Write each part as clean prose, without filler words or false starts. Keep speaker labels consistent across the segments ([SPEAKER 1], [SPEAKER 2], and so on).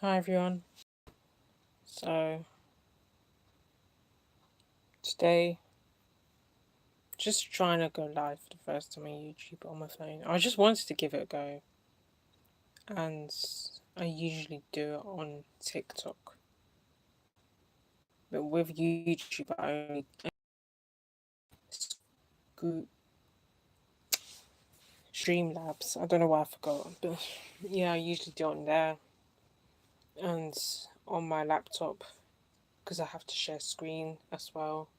[SPEAKER 1] Hi everyone. So today, just trying to go live for the first time on YouTube on my phone. I just wanted to give it a go, and I usually do it on TikTok, but with YouTube I only Group Streamlabs. I don't know why I forgot, but yeah, I usually do it on there and on my laptop because I have to share screen as well,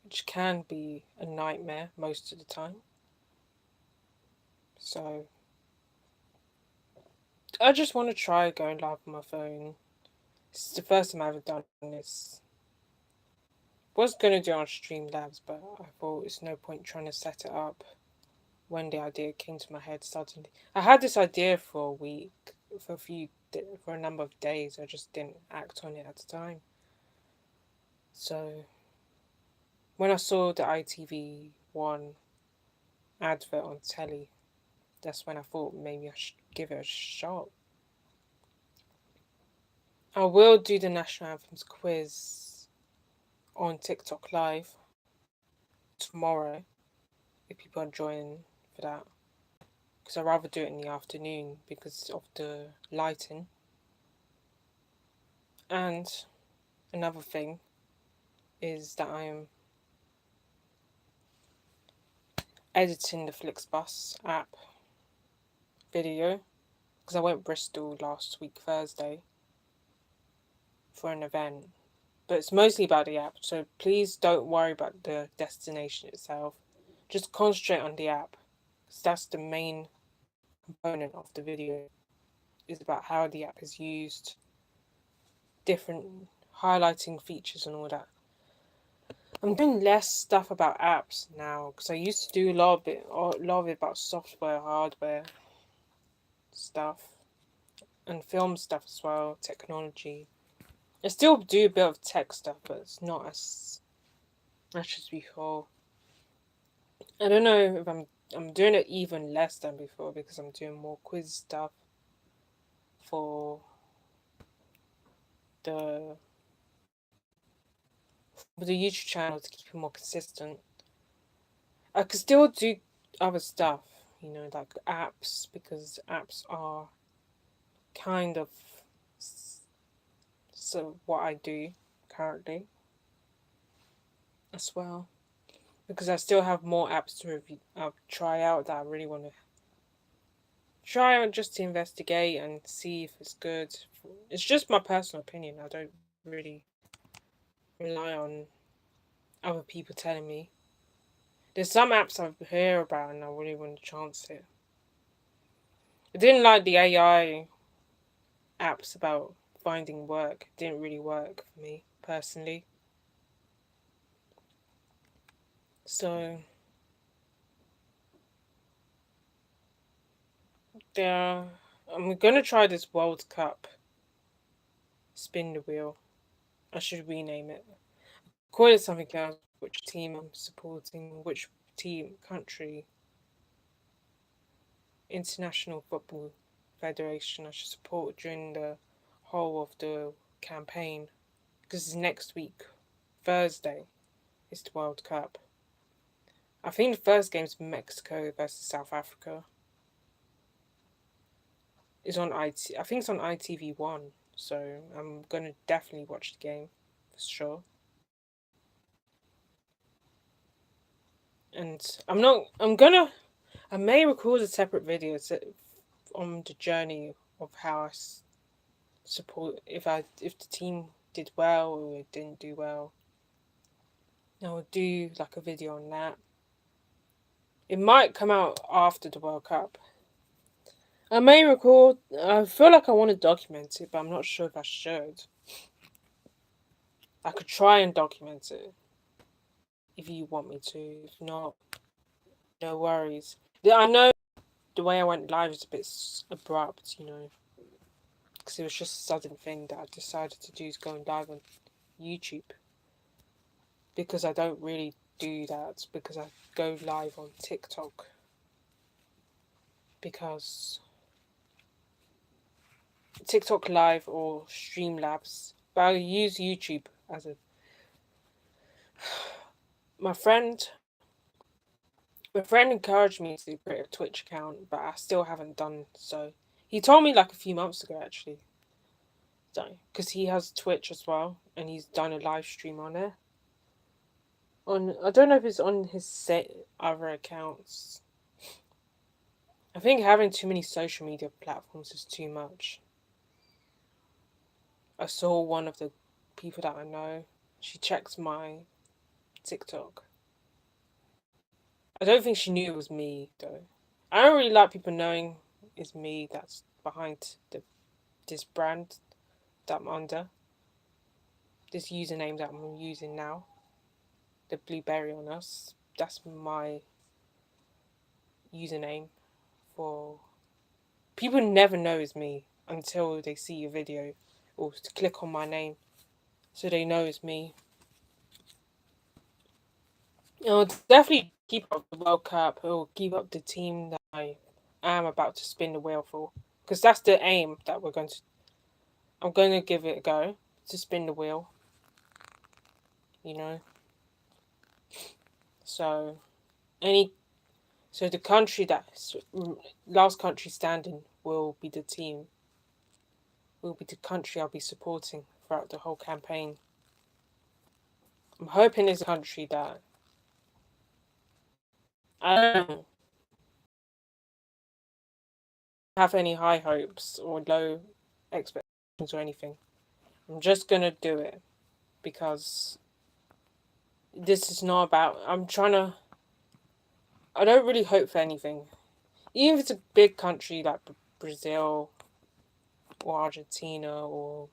[SPEAKER 1] which can be a nightmare most of the time. So I just want to try going live on my phone. This is the first time I've ever done this. Was gonna do it on Streamlabs, but I thought it's no point trying to set it up when the idea came to my head suddenly. I had this idea for a week, for a number of days. I just didn't act on it at the time. So when I saw the ITV1 advert on telly, that's when I thought maybe I should give it a shot. I will do the national anthems quiz on TikTok live tomorrow if people are joining for that, because I'd rather do it in the afternoon because of the lighting. And another thing is that I am editing the Flixbus app video because I went Bristol last week Thursday for an event, but it's mostly about the app, so please don't worry about the destination itself. Just concentrate on the app because that's the main component of the video. Is about how the app is used, different highlighting features and all that. I'm doing less stuff about apps now because I used to do a lot of it about software, hardware stuff, and film stuff as well, technology. I still do a bit of tech stuff, but it's not as much as before. I don't know if I'm doing it even less than before because I'm doing more quiz stuff for the YouTube channel to keep it more consistent. I could still do other stuff, like apps, because apps are kind of so what I do currently as well. Because I still have more apps to review, try out that I really want to try out just to investigate and see if it's good. It's just my personal opinion. I don't really rely on other people telling me. There's some apps I hear about and I really want to chance it. I didn't like the AI apps about finding work. It didn't really work for me personally. So there, I'm gonna try this World Cup. Spin the wheel. I should rename it. Call it something else. Which team I'm supporting? Which team, country, International Football Federation I should support during the whole of the campaign. Because it's next week, Thursday, is the World Cup. I think the first game's Mexico versus South Africa. It's on I think it's on ITV1, so I'm gonna definitely watch the game for sure. And I may record a separate video on the journey of how I support if the team did well or it didn't do well. I will do like a video on that. It might come out after the World Cup. I may record. I feel like I want to document it, but I'm not sure if I should. I could try and document it if you want me to. If not, no worries. I know the way I went live is a bit abrupt, because it was just a sudden thing that I decided to do is going live on YouTube. Because I don't really do that, because I go live on TikTok. Because TikTok Live or Streamlabs, but I use YouTube as a. My friend encouraged me to create a Twitch account, but I still haven't done so. He told me like a few months ago actually, so because he has Twitch as well, and he's done a live stream on it. I don't know if it's on his other accounts. I think having too many social media platforms is too much. I saw one of the people that I know. She checked my TikTok. I don't think she knew it was me though. I don't really like people knowing it's me that's behind this brand that I'm under. This username that I'm using now. The blueberry on us. That's my username for people never know it's me until they see a video or to click on my name so they know it's me. I'll definitely keep up the World Cup or keep up the team that I am about to spin the wheel for. Because that's the aim that I'm going to give it a go to spin the wheel. You know? So, the country that's last country standing will be the team. Will be the country I'll be supporting throughout the whole campaign. I'm hoping it's a country that I don't have any high hopes or low expectations or anything. I'm just gonna do it because this is not about. I don't really hope for anything. Even if it's a big country like Brazil or Argentina or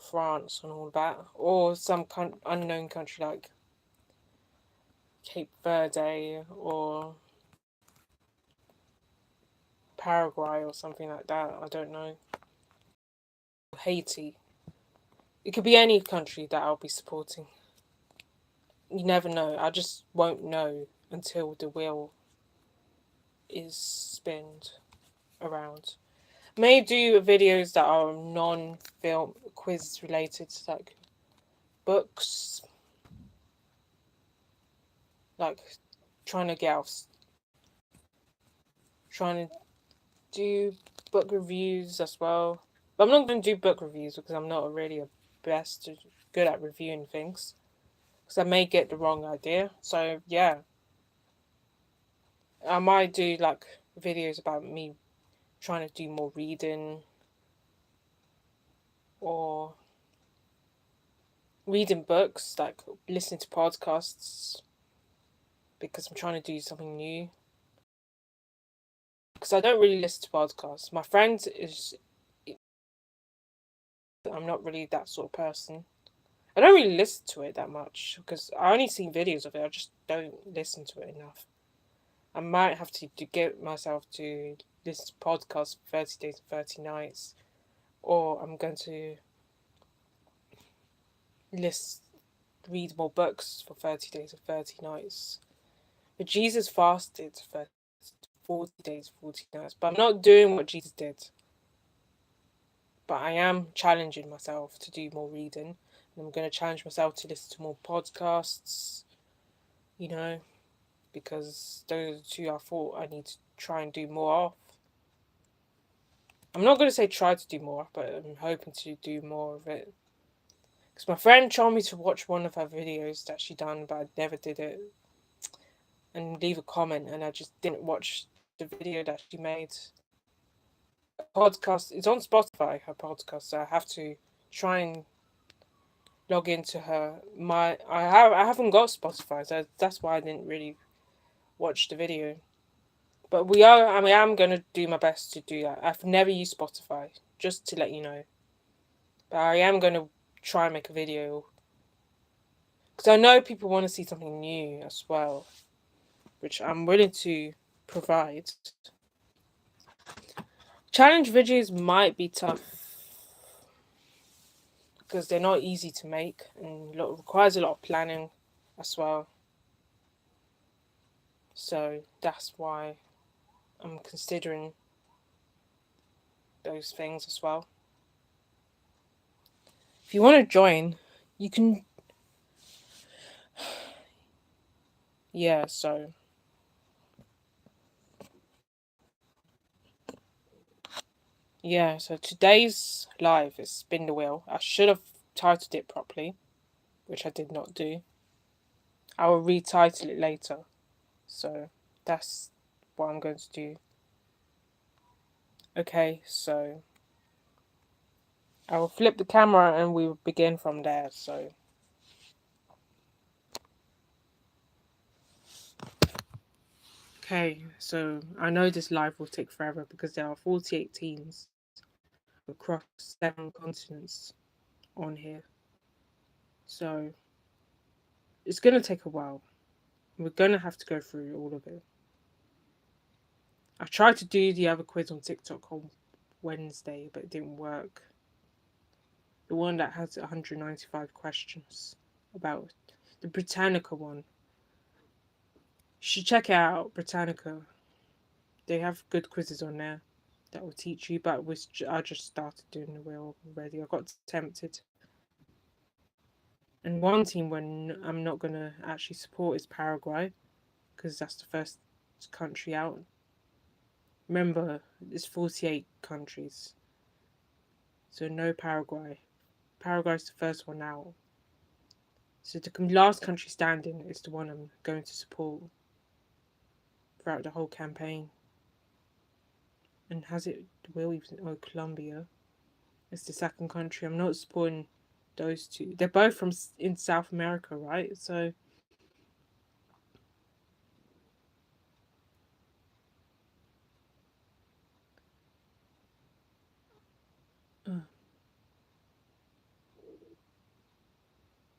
[SPEAKER 1] France and all that, or some unknown country like Cape Verde or Paraguay or something like that. I don't know. Haiti. It could be any country that I'll be supporting. You never know. I just won't know until the wheel is spinned around. May do videos that are non-film quiz related, like books, like trying to do book reviews as well. But I'm not going to do book reviews because I'm not really good at reviewing things. Because I may get the wrong idea. So yeah, I might do like videos about me trying to do more reading or reading books, like listening to podcasts because I'm trying to do something new. Because I don't really listen to podcasts. My friend is. I'm not really that sort of person. I don't really listen to it that much because I only see videos of it. I just don't listen to it enough. I might have to get myself to listen to podcasts for 30 days and 30 nights, or I'm going to read more books for 30 days and 30 nights. But Jesus fasted for 40 days, 40 nights. But I'm not doing what Jesus did. But I am challenging myself to do more reading. And I'm going to challenge myself to listen to more podcasts, because those are the two I thought I need to try and do more of. I'm not going to say try to do more, but I'm hoping to do more of it. Because my friend told me to watch one of her videos that she done, but I never did it. And leave a comment, and I just didn't watch the video that she made. Her podcast, it's on Spotify, her podcast, so I have to try and log into I haven't got Spotify, so that's why I didn't really watch the video. But I am gonna do my best to do that. I've never used Spotify, just to let you know. But I am gonna try and make a video because I know people want to see something new as well, which I'm willing to provide. Challenge videos might be tough because they're not easy to make and requires a lot of planning as well. So that's why I'm considering those things as well. If you want to join, you can. Yeah, so yeah, so today's live is Spin the Wheel. I should have titled it properly, which I did not do. I will retitle it later. So that's what I'm going to do. Okay, so I will flip the camera and we will begin from there. So okay, so I know this live will take forever because there are 48 teams across 7 continents on here. So it's going to take a while. We're going to have to go through all of it. I tried to do the other quiz on TikTok on Wednesday, but it didn't work. The one that has 195 questions about the Britannica one. You should check it out, Britannica. They have good quizzes on there that will teach you, but I just started doing the wheel already. I got tempted. And one team when I'm not going to actually support is Paraguay, because that's the first country out. Remember, it's 48 countries. So no Paraguay. Paraguay's the first one out. So the last country standing is the one I'm going to support throughout the whole campaign. And has it will even Colombia? It's the second country. I'm not supporting those two. They're both from in South America, right? So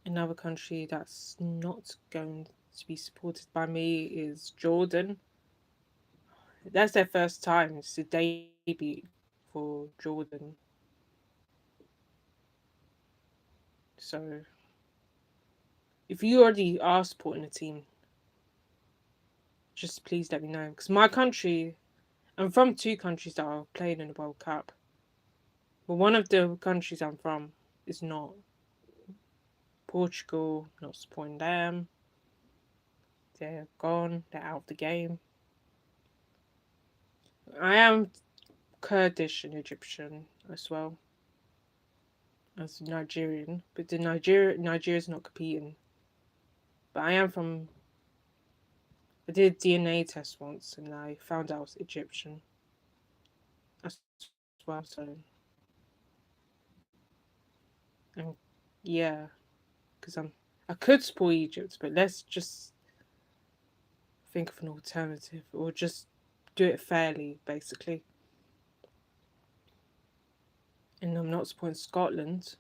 [SPEAKER 1] another country that's not going to be supported by me is Jordan. That's their first time. It's a debut for Jordan. So if you already are supporting a team, just please let me know. Because my country, I'm from 2 countries that are playing in the World Cup. But one of the countries I'm from is not. Portugal, not supporting them. They're gone. They're out of the game. I am Kurdish and Egyptian as well as Nigerian, but Nigeria's not competing. But I am from. I did a DNA test once and I found out I was Egyptian as well. So, and yeah, because I could support Egypt, but let's just think of an alternative or just do it fairly, basically. And I'm not supporting Scotland.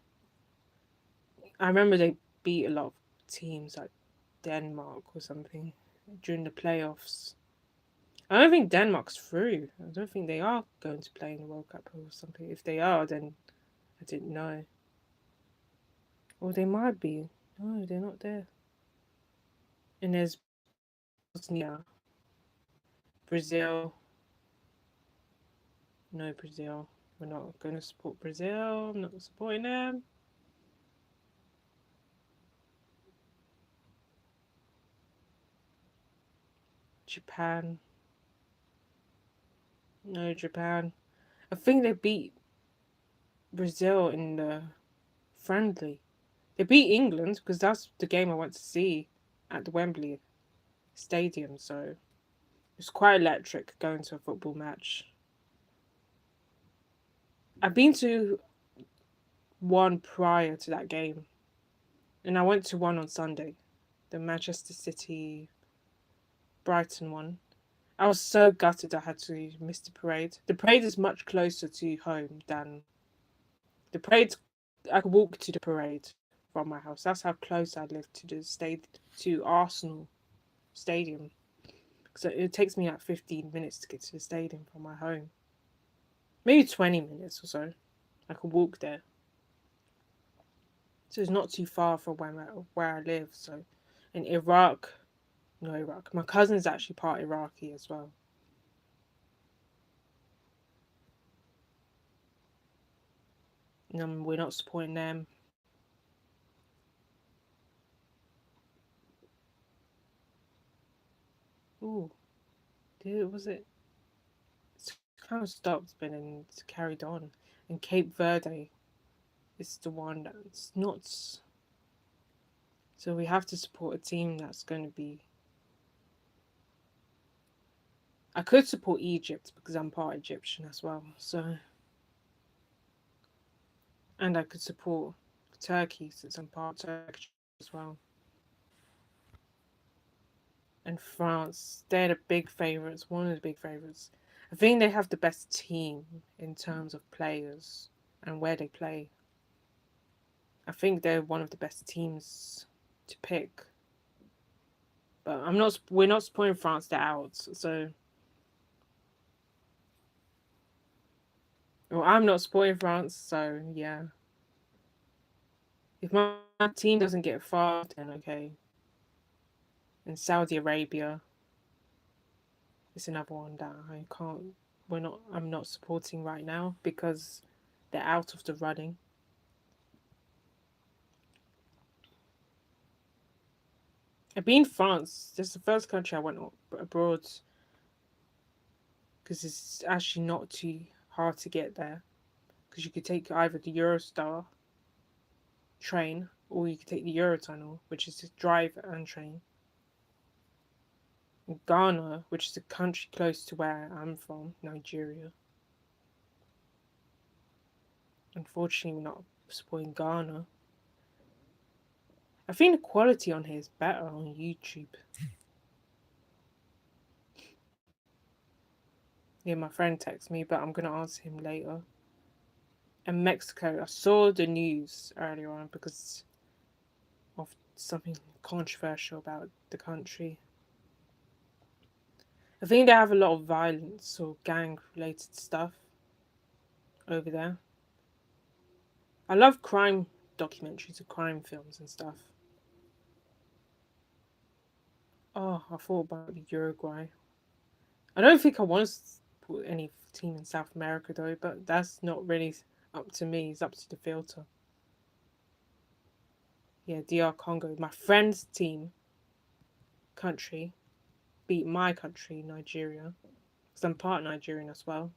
[SPEAKER 1] I remember they beat a lot of teams like Denmark or something during the playoffs. I don't think Denmark's through. I don't think they are going to play in the World Cup or something. If they are, then I didn't know. Or they might be. No, they're not there. And there's Bosnia, Brazil. No, Brazil. We're not going to support Brazil. I'm not supporting them. Japan. No, Japan. I think they beat Brazil in the friendly. They beat England because that's the game I went to see at the Wembley Stadium. So it's quite electric going to a football match. I've been to one prior to that game, and I went to one on Sunday, the Manchester City Brighton one. I was so gutted I had to miss the parade. The parade is much closer to home than the parade. I could walk to the parade from my house. That's how close I live to the to Arsenal Stadium. So it takes me like 15 minutes to get to the stadium from my home. Maybe 20 minutes or so. I could walk there. So it's not too far from where I live. So in Iraq, no Iraq. My cousin's actually part Iraqi as well. We're not supporting them. Ooh, was it? It's kind of stopped, but then it's carried on. And Cape Verde is the one that's not. So we have to support a team that's going to be. I could support Egypt because I'm part Egyptian as well. So, and I could support Turkey since I'm part Turkish as well. And France, they're the big favourites, one of the big favourites. I think they have the best team in terms of players and where they play. I think they're one of the best teams to pick. But I'm not. We're not supporting France. They're out. So, well, I'm not supporting France. So yeah, if my team doesn't get far, then okay. And Saudi Arabia is another one that I can't. We're not. I'm not supporting right now because they're out of the running. I've been France. This is the first country I went abroad because it's actually not too hard to get there. Because you could take either the Eurostar train or you could take the Eurotunnel, which is to drive and train. In Ghana, which is a country close to where I'm from, Nigeria. Unfortunately, we're not supporting Ghana. I think the quality on here is better on YouTube. Yeah, my friend texted me, but I'm gonna answer him later. And Mexico, I saw the news earlier on because of something controversial about the country. I think they have a lot of violence or gang related stuff over there. I love crime documentaries or crime films and stuff. Oh, I thought about the Uruguay. I don't think I want to put any team in South America though, but that's not really up to me. It's up to the filter. Yeah, DR Congo. My friend's team country beat my country, Nigeria, because I'm part Nigerian as well.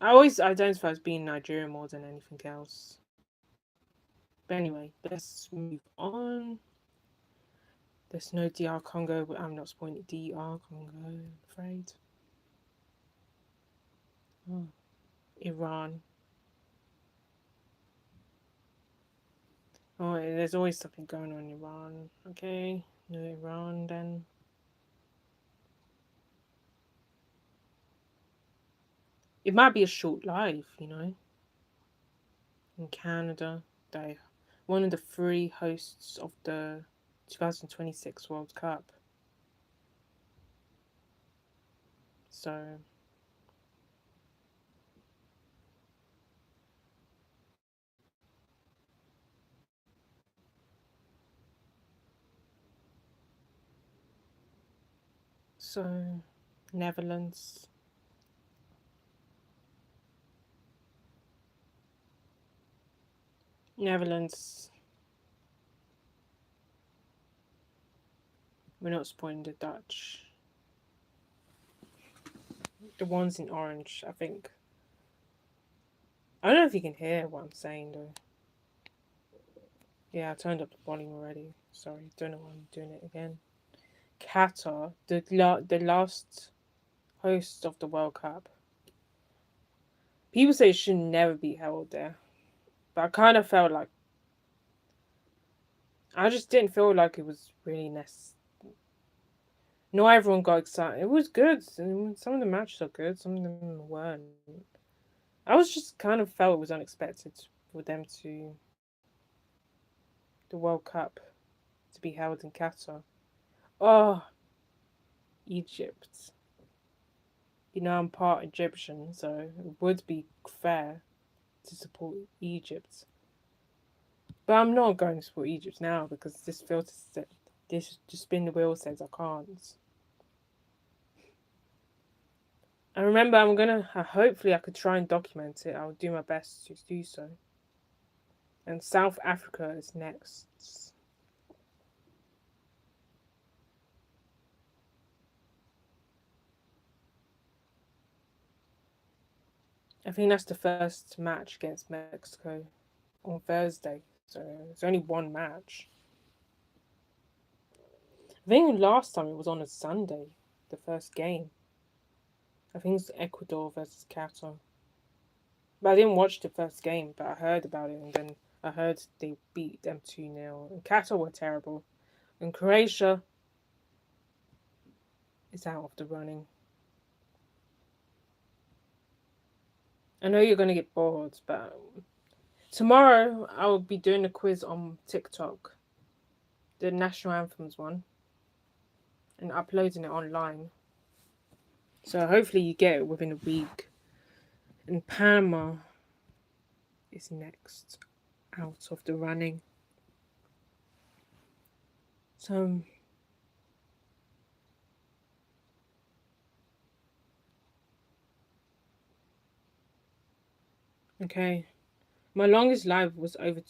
[SPEAKER 1] I always identify as being Nigerian more than anything else. But anyway, let's move on. There's no DR Congo, but I'm not supporting DR Congo, I'm afraid. Oh, Iran. Oh, there's always something going on in Iran. Okay, no Iran then. It might be a short life, you know. In Canada, they one of the three hosts of the 2026 World Cup. So so Netherlands. Netherlands. We're not supporting the Dutch. The ones in orange, I think. I don't know if you can hear what I'm saying though. Yeah, I turned up the volume already. Sorry, don't know why I'm doing it again. Qatar, the last host of the World Cup. People say it should never be held there, but I kind of felt like I just didn't feel like it was really necessary. Not everyone got excited. It was good. Some of the matches are good. Some of them weren't. I was just kind of felt it was unexpected for them to the World Cup to be held in Qatar. Oh, Egypt. You know, I'm part Egyptian, so it would be fair to support Egypt. But I'm not going to support Egypt now because this filter said, this just spin the wheel says I can't. I remember I'm gonna, hopefully I could try and document it. I'll do my best to do so. And South Africa is next. I think that's the first match against Mexico on Thursday. So it's only one match. I think last time it was on a Sunday, the first game. I think it's Ecuador versus Qatar. But I didn't watch the first game, but I heard about it, and then I heard they beat them 2-0. And Qatar were terrible. And Croatia is out of the running. I know you're going to get bored, but tomorrow I will be doing a quiz on TikTok, the national anthems one, and uploading it online. So hopefully you get it within a week. And Panama is next out of the running. So okay, my longest live was over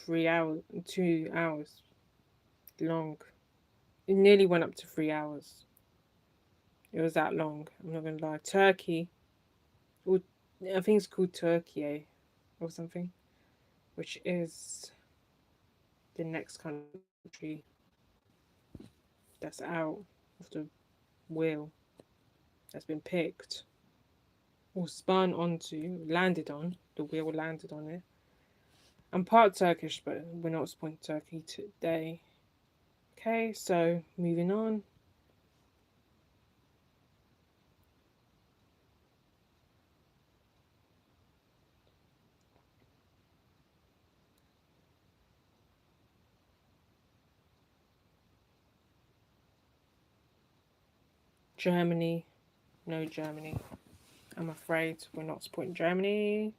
[SPEAKER 1] 3 hours, 2 hours long. It nearly went up to 3 hours. It was that long. I'm not gonna lie. Turkey, or I think it's called Turkey, or something, which is the next country that's out of the wheel, that's been picked or spun onto, landed on. The wheel landed on it. I'm part Turkish, but we're not supporting Turkey today. Okay, so moving on. Germany. No Germany. I'm afraid we're not supporting Germany.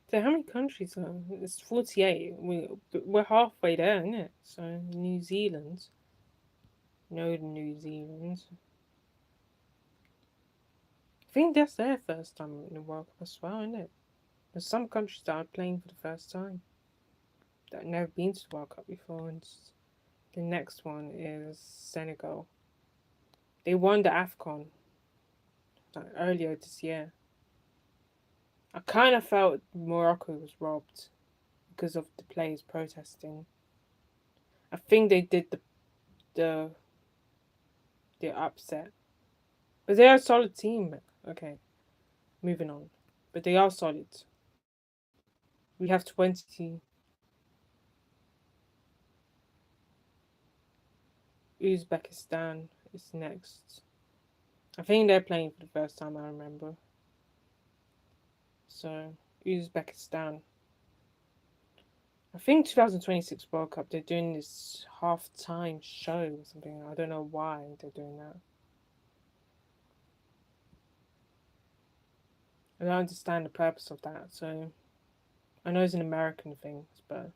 [SPEAKER 1] So how many countries are there? It's 48. We're halfway there, isn't it? So New Zealand. No New Zealand. I think that's their first time in the World Cup as well, isn't it? There's some countries that are playing for the first time that have never been to the World Cup before, and the next one is Senegal. They won the AFCON like, earlier this year. I kind of felt Morocco was robbed because of the players protesting. I think they did the the upset, but they're a solid team. Okay, moving on, but they are solid. We have 20. Uzbekistan is next. I think they're playing for the first time. I remember. So Uzbekistan. I think 2026 World Cup they're doing this half-time show or something. I don't know why they're doing that. I don't understand the purpose of that. So I know it's an American thing, but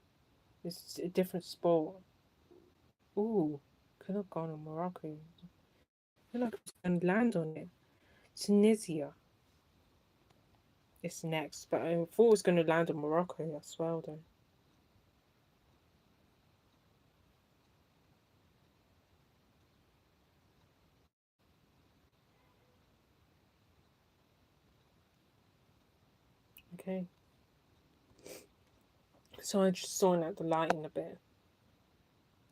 [SPEAKER 1] it's a different sport. Ooh, could have gone on Morocco. I feel like it's going to land on it. Tunisia is next, but I thought it was going to land on Morocco as well, though. Okay. So I just saw out the lighting a bit.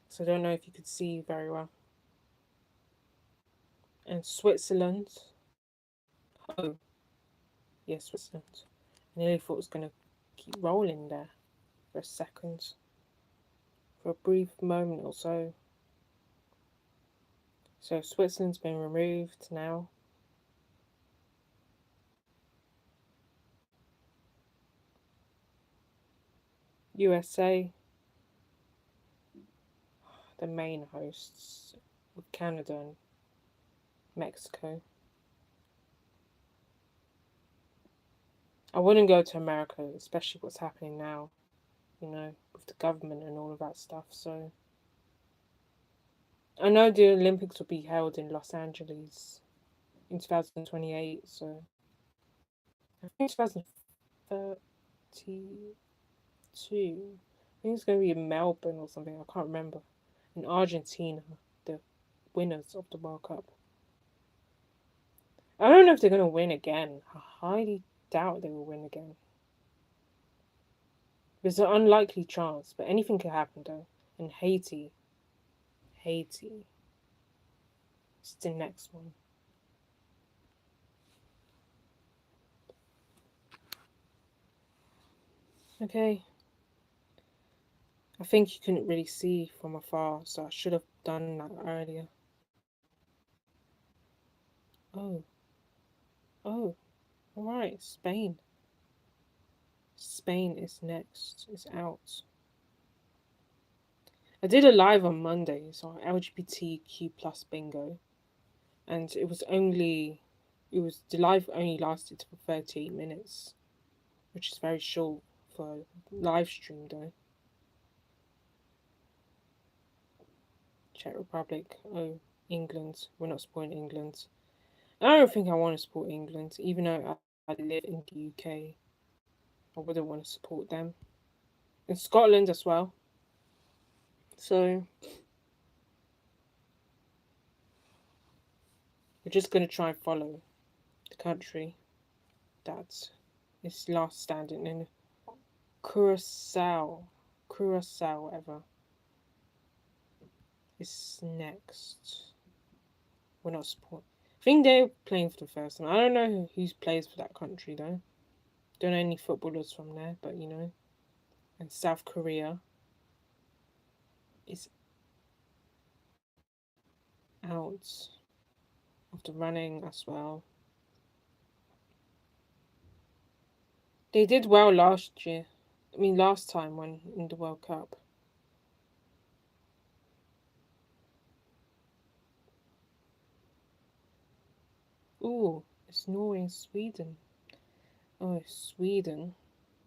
[SPEAKER 1] So I don't know if you could see very well. And Switzerland. Oh, yeah, Switzerland. I nearly thought it was going to keep rolling there for a second. For a brief moment or so. So Switzerland's been removed now. USA, the main hosts, with Canada and Mexico. I wouldn't go to America, especially what's happening now, with the government and all of that stuff. So I know the Olympics will be held in Los Angeles in 2028. So I think 2032. I think it's going to be in Melbourne or something. I can't remember. In Argentina, the winners of the World Cup. I don't know if they're going to win again. I highly doubt they will win again. There's an unlikely chance, but anything could happen though. And Haiti. It's the next one. Okay. I think you couldn't really see from afar, so I should have done that earlier. Oh. Alright, Spain. Spain is next. It's out. I did a live on Monday, so LGBTQ plus bingo, and the live only lasted for 38 minutes, which is very short for a live stream though. Czech Republic, oh, England, we're not supporting England. I don't think I want to support England, even though I live in the UK. I wouldn't want to support them. In Scotland as well. So we're just going to try and follow the country that is last standing in Curacao, whatever, is next. We're not supporting. I think they're playing for the first time. I don't know who plays for that country though. Don't know any footballers from there, but And South Korea is out of the running as well. They did well last year. Last time when in the World Cup. Ooh, it's Norway and Sweden. Oh, Sweden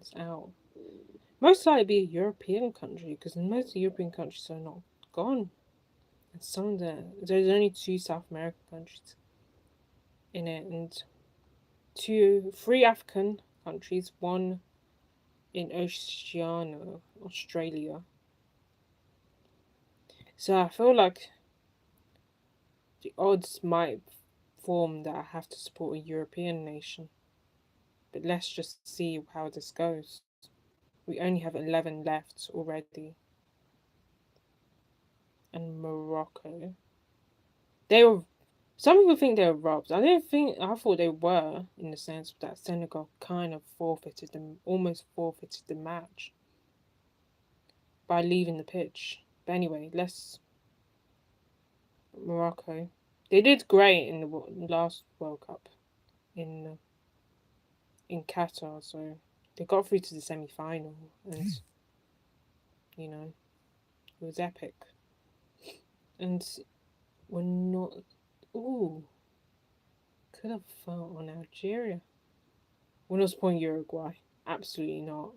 [SPEAKER 1] is out. Most likely be a European country because most European countries are not gone. And there's only 2 South American countries in it, and 3 African countries, 1 in Oceania, Australia. So I feel like the odds might form that I have to support a European nation. But let's just see how this goes. We only have 11 left already. And Morocco. Some people think they were robbed. I thought they were, in the sense that Senegal kind of almost forfeited the match by leaving the pitch. But anyway, Morocco. They did great in the last World Cup in Qatar, so they got through to the semi-final, and it was epic. And we're not. Ooh, could have fought on Algeria. We're not supporting Uruguay. Absolutely not.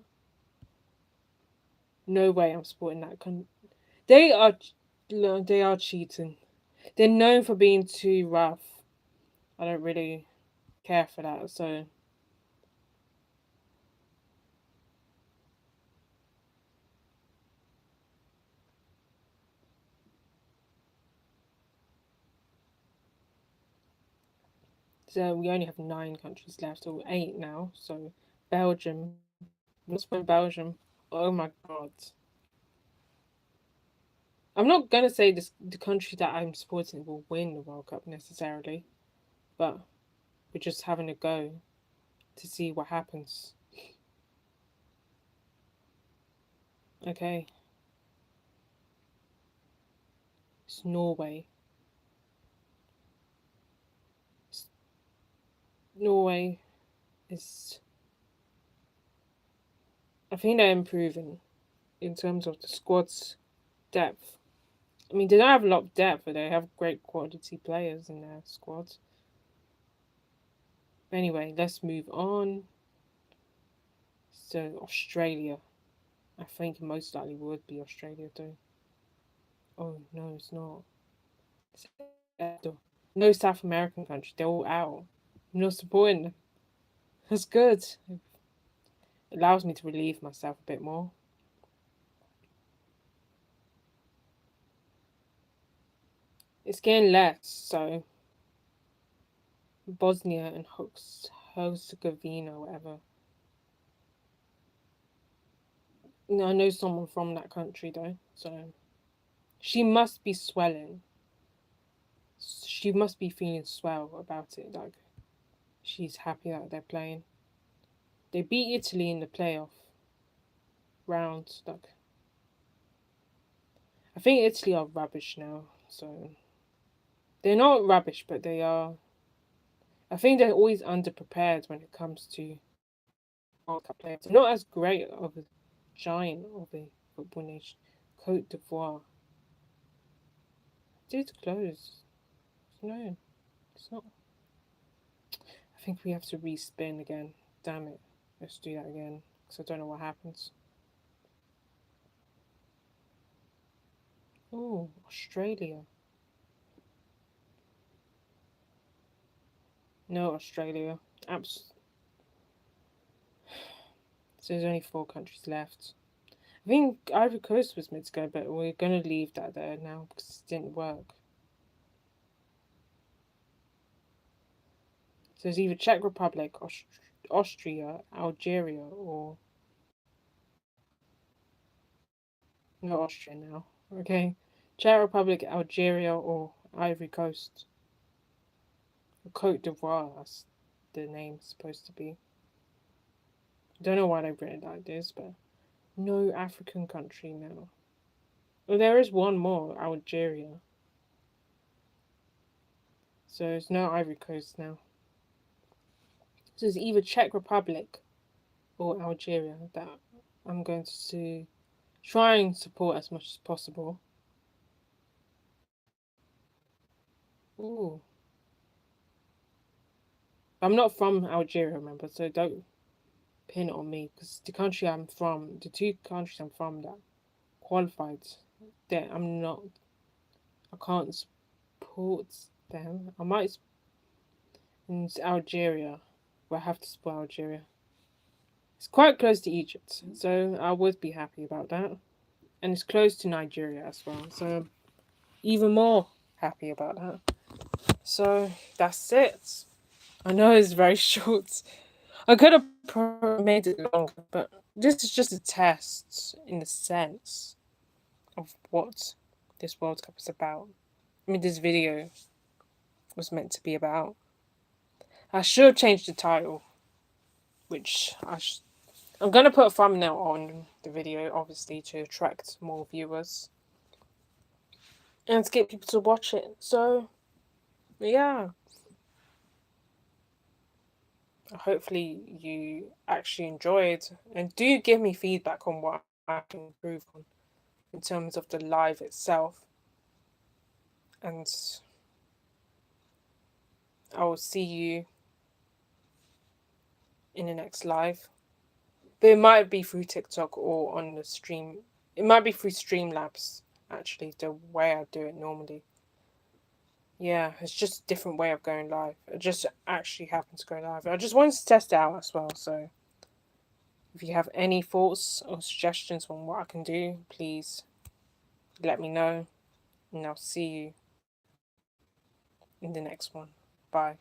[SPEAKER 1] No way I'm supporting that country. They are cheating. They're known for being too rough. I don't really care for that, so we only have 9 countries left, or 8 now. So Belgium. What's with Belgium? Oh my god. I'm not gonna say the country that I'm supporting will win the World Cup necessarily, but we're just having a go to see what happens. Okay. It's Norway. Norway is. I think they're improving in terms of the squad's depth. They don't have a lot of depth, but they have great quality players in their squad. Anyway, let's move on. So Australia. I think most likely would be Australia though. Oh no, it's not. It's Ecuador. No South American country. They're all out. I'm not supporting them. That's good. It allows me to relieve myself a bit more. It's getting less, so Bosnia and Herzegovina, whatever. No, I know someone from that country though, so she must be swelling. She must be feeling swell about it. Like she's happy that they're playing. They beat Italy in the playoff round. Like I think Italy are rubbish now, so they're not rubbish, but they are. I think they're always underprepared when it comes to World Cup players. They're not as great of a giant of a football nation. Cote d'Ivoire. Did close. No, it's not. I think we have to respin again. Damn it. Let's do that again. Because I don't know what happens. Oh, Australia. No, Australia. So there's only 4 countries left. I think Ivory Coast was meant to go, but we're going to leave that there now because it didn't work. So it's either Czech Republic, Austria, Algeria, or not Austria now. Okay, Czech Republic, Algeria, or Ivory Coast. Cote d'Ivoire, that's the name supposed to be. Don't know why they've written it like this, but no African country now. Well, there is one more, Algeria. So it's no Ivory Coast now. So it's either Czech Republic or Algeria that I'm going to try and support as much as possible. Ooh. I'm not from Algeria, remember, so don't pin it on me because the country I'm from, the 2 countries I'm from that qualified, that I can't support them. I might, in Algeria, but I have to support Algeria. It's quite close to Egypt, so I would be happy about that. And it's close to Nigeria as well, so I'm even more happy about that. So that's it. I know it's very short. I could have made it longer, but this is just a test in the sense of what this World Cup is about. I mean, this video was meant to be about. I should have changed the title, which I'm gonna put a thumbnail on the video, obviously, to attract more viewers and to get people to watch it. So, yeah. Hopefully, you actually enjoyed, and do give me feedback on what I can improve on in terms of the live itself. And I will see you in the next live. But it might be through TikTok or on the stream. It might be through Streamlabs, actually, the way I do it normally. Yeah, it's just a different way of going live. It just actually happened to go live. I just wanted to test it out as well. So if you have any thoughts or suggestions on what I can do, please let me know. And I'll see you in the next one. Bye.